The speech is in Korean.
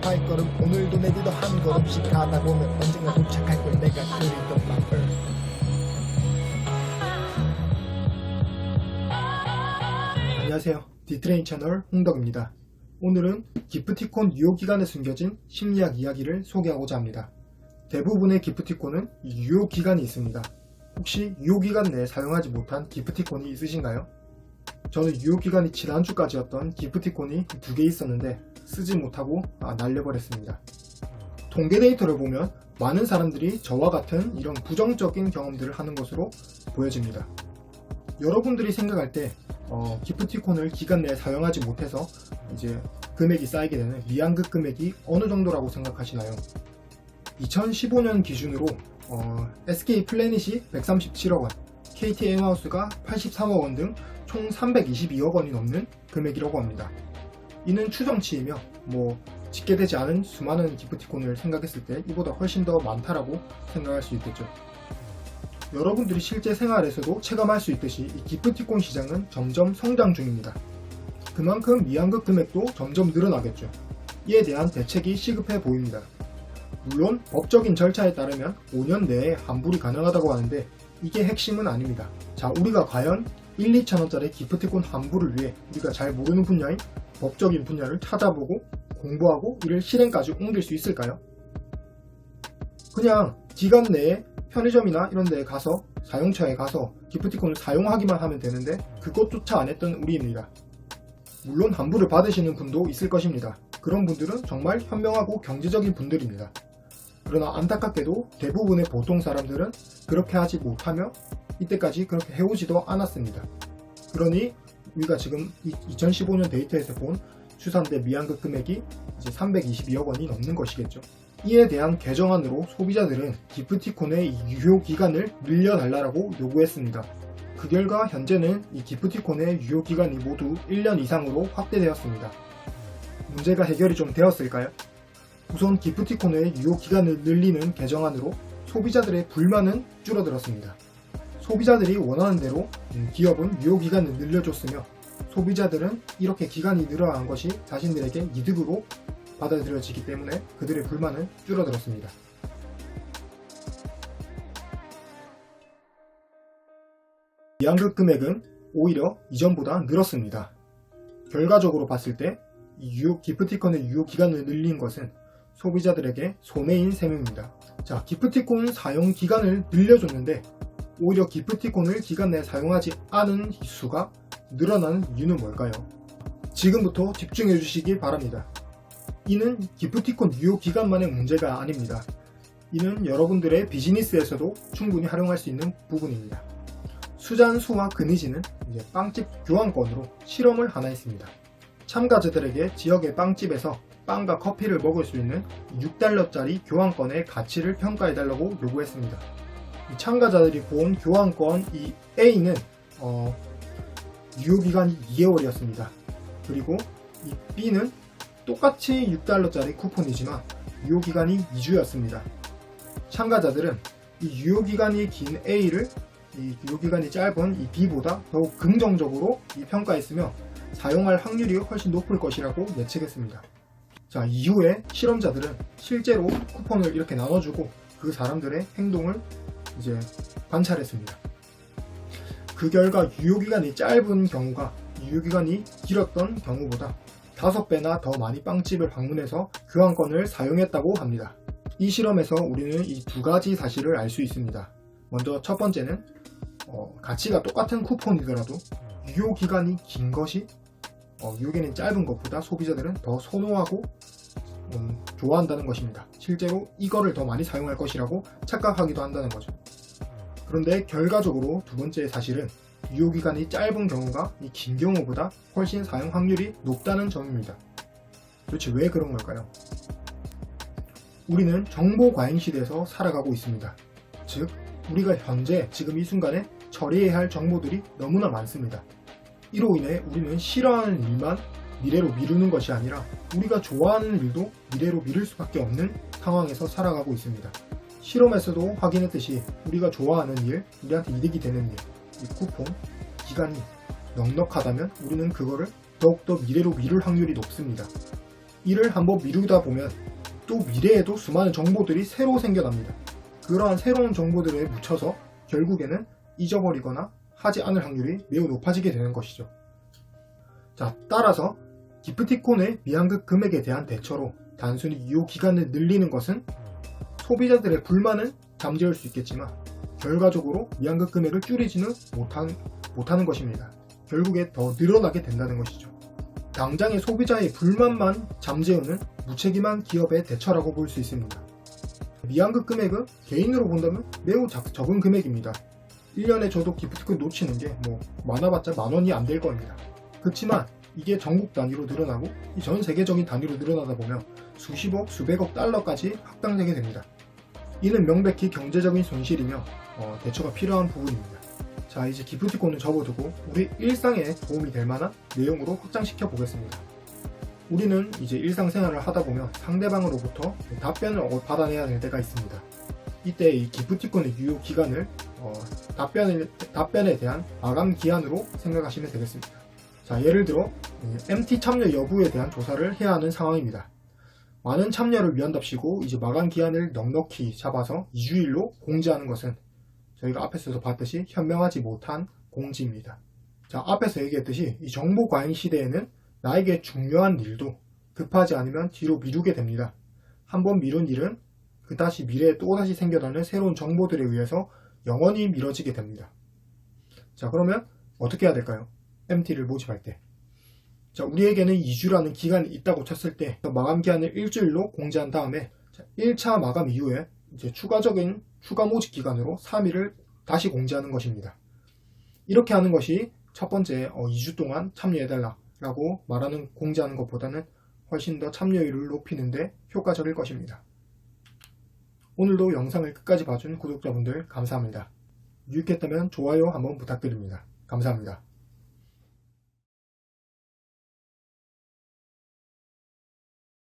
발걸음 오늘도 내디도 한 걸음씩 가다 보면 언젠가 도착할 걸 내가 그리던 맘을. 안녕하세요. 디트레인 채널 홍덕입니다. 오늘은 기프티콘 유효기간에 숨겨진 심리학 이야기를 소개하고자 합니다. 대부분의 기프티콘은 유효기간이 있습니다. 혹시 유효기간 내에 사용하지 못한 기프티콘이 있으신가요? 저는 유효기간이 지난주까지였던 기프티콘이 2개 있었는데 쓰지 못하고 날려버렸습니다. 통계 데이터를 보면 많은 사람들이 저와 같은 이런 부정적인 경험들을 하는 것으로 보여집니다. 여러분들이 생각할 때 기프티콘을 기간 내에 사용하지 못해서 이제 금액이 쌓이게 되는 미완급 금액이 어느 정도라고 생각하시나요? 2015년 기준으로 SK 플래닛이 137억 원, KT M하우스가 83억 원 등 총 322억 원이 넘는 금액이라고 합니다. 이는 추정치이며 집계되지 않은 수많은 기프티콘을 생각했을 때 이보다 훨씬 더 많다라고 생각할 수 있겠죠. 여러분들이 실제 생활에서도 체감할 수 있듯이 이 기프티콘 시장은 점점 성장 중입니다. 그만큼 미완급 금액도 점점 늘어나겠죠. 이에 대한 대책이 시급해 보입니다. 물론 법적인 절차에 따르면 5년 내에 환불이 가능하다고 하는데 이게 핵심은 아닙니다. 자, 우리가 과연 1, 2천원짜리 기프티콘 환불을 위해 우리가 잘 모르는 분야인 법적인 분야를 찾아보고 공부하고 이를 실행까지 옮길 수 있을까요? 그냥 기간 내에 편의점이나 이런 데에 가서 사용처에 가서 기프티콘을 사용하기만 하면 되는데 그것조차 안 했던 우리입니다. 물론 환불을 받으시는 분도 있을 것입니다. 그런 분들은 정말 현명하고 경제적인 분들입니다. 그러나 안타깝게도 대부분의 보통 사람들은 그렇게 하지 못하며 이때까지 그렇게 해오지도 않았습니다. 그러니 우리가 지금 2015년 데이터에서 본 추산된 미완급 금액이 이제 322억 원이 넘는 것이겠죠. 이에 대한 개정안으로 소비자들은 기프티콘의 유효기간을 늘려달라고 요구했습니다. 그 결과 현재는 이 기프티콘의 유효기간이 모두 1년 이상으로 확대되었습니다. 문제가 해결이 좀 되었을까요? 우선 기프티콘의 유효기간을 늘리는 개정안으로 소비자들의 불만은 줄어들었습니다. 소비자들이 원하는 대로 기업은 유효기간을 늘려줬으며 소비자들은 이렇게 기간이 늘어난 것이 자신들에게 이득으로 받아들여지기 때문에 그들의 불만은 줄어들었습니다. 미완급 금액은 오히려 이전보다 늘었습니다. 결과적으로 봤을 때 기프티콘의 유효기간을 늘린 것은 소비자들에게 손해인 셈입니다. 자, 기프티콘 사용 기간을 늘려줬는데 오히려 기프티콘을 기간 내에 사용하지 않은 수가 늘어나는 이유는 뭘까요? 지금부터 집중해 주시기 바랍니다. 이는 기프티콘 유효기간만의 문제가 아닙니다. 이는 여러분들의 비즈니스에서도 충분히 활용할 수 있는 부분입니다. 수잔수와 근의지는 이제 빵집 교환권으로 실험을 하나 했습니다. 참가자들에게 지역의 빵집에서 빵과 커피를 먹을 수 있는 6달러짜리 교환권의 가치를 평가해달라고 요구했습니다. 참가자들이 본 교환권 이 A는 유효기간이 2개월이었습니다. 그리고 이 B는 똑같이 6달러짜리 쿠폰이지만 유효기간이 2주였습니다. 참가자들은 이 유효기간이 긴 A를 이 유효기간이 짧은 이 B보다 더욱 긍정적으로 평가했으며 사용할 확률이 훨씬 높을 것이라고 예측했습니다. 자, 이후에 실험자들은 실제로 쿠폰을 이렇게 나눠주고 그 사람들의 행동을 이제 관찰했습니다. 그 결과 유효기간이 짧은 경우가 유효기간이 길었던 경우보다 5배나 더 많이 빵집을 방문해서 교환권을 사용했다고 합니다. 이 실험에서 우리는 이 두 가지 사실을 알 수 있습니다. 먼저 첫 번째는 가치가 똑같은 쿠폰이더라도 유효기간이 긴 것이 유효기간이 짧은 것보다 소비자들은 더 선호하고 좋아한다는 것입니다. 실제로 이거를 더 많이 사용할 것이라고 착각하기도 한다는 거죠. 그런데 결과적으로 두 번째 사실은 유효기간이 짧은 경우가 이 긴 경우보다 훨씬 사용 확률이 높다는 점입니다. 도대체 왜 그런 걸까요? 우리는 정보 과잉 시대에서 살아가고 있습니다. 즉, 우리가 현재 지금 이 순간에 처리해야 할 정보들이 너무나 많습니다. 이로 인해 우리는 싫어하는 일만 미래로 미루는 것이 아니라 우리가 좋아하는 일도 미래로 미룰 수밖에 없는 상황에서 살아가고 있습니다. 실험에서도 확인했듯이 우리가 좋아하는 일, 우리한테 이득이 되는 일, 이 쿠폰, 기간이 넉넉하다면 우리는 그거를 더욱더 미래로 미룰 확률이 높습니다. 이를 한번 미루다 보면 또 미래에도 수많은 정보들이 새로 생겨납니다. 그러한 새로운 정보들에 묻혀서 결국에는 잊어버리거나 하지 않을 확률이 매우 높아지게 되는 것이죠. 자, 따라서 기프티콘의 미환급 금액에 대한 대처로 단순히 유효 기간을 늘리는 것은 소비자들의 불만은 잠재울 수 있겠지만 결과적으로 미환급 금액을 줄이지는 못하는 것입니다. 결국에 더 늘어나게 된다는 것이죠. 당장의 소비자의 불만만 잠재우는 무책임한 기업의 대처라고 볼 수 있습니다. 미환급 금액은 개인으로 본다면 매우 적은 금액입니다. 1년에 저도 기프티콘 놓치는 게 많아봤자 10,000원이 안 될 겁니다. 그렇지만 이게 전국 단위로 늘어나고 전 세계적인 단위로 늘어나다 보면 수십억, 수백억 달러까지 확장되게 됩니다. 이는 명백히 경제적인 손실이며 대처가 필요한 부분입니다. 자, 이제 기프티콘을 접어두고 우리 일상에 도움이 될 만한 내용으로 확장시켜 보겠습니다. 우리는 이제 일상생활을 하다 보면 상대방으로부터 답변을 받아내야 될 때가 있습니다. 이때 이 기프티콘의 유효 기간을 답변에 대한 마감 기한으로 생각하시면 되겠습니다. 자, 예를 들어 MT 참여 여부에 대한 조사를 해야 하는 상황입니다. 많은 참여를 위한답시고 이제 마감 기한을 넉넉히 잡아서 2주일로 공지하는 것은 저희가 앞에서도 봤듯이 현명하지 못한 공지입니다. 자, 앞에서 얘기했듯이 이 정보 과잉 시대에는 나에게 중요한 일도 급하지 않으면 뒤로 미루게 됩니다. 한번 미룬 일은 그다시 미래에 또다시 생겨나는 새로운 정보들에 의해서 영원히 미뤄지게 됩니다. 자, 그러면 어떻게 해야 될까요? MT를 모집할 때. 자, 우리에게는 2주라는 기간이 있다고 쳤을 때 마감 기한을 일주일로 공지한 다음에 1차 마감 이후에 이제 추가 모집 기간으로 3일을 다시 공지하는 것입니다. 이렇게 하는 것이 첫 번째 2주 동안 참여해달라 라고 공지하는 것보다는 훨씬 더 참여율을 높이는데 효과적일 것입니다. 오늘도 영상을 끝까지 봐준 구독자분들 감사합니다. 유익했다면 좋아요 한번 부탁드립니다. 감사합니다.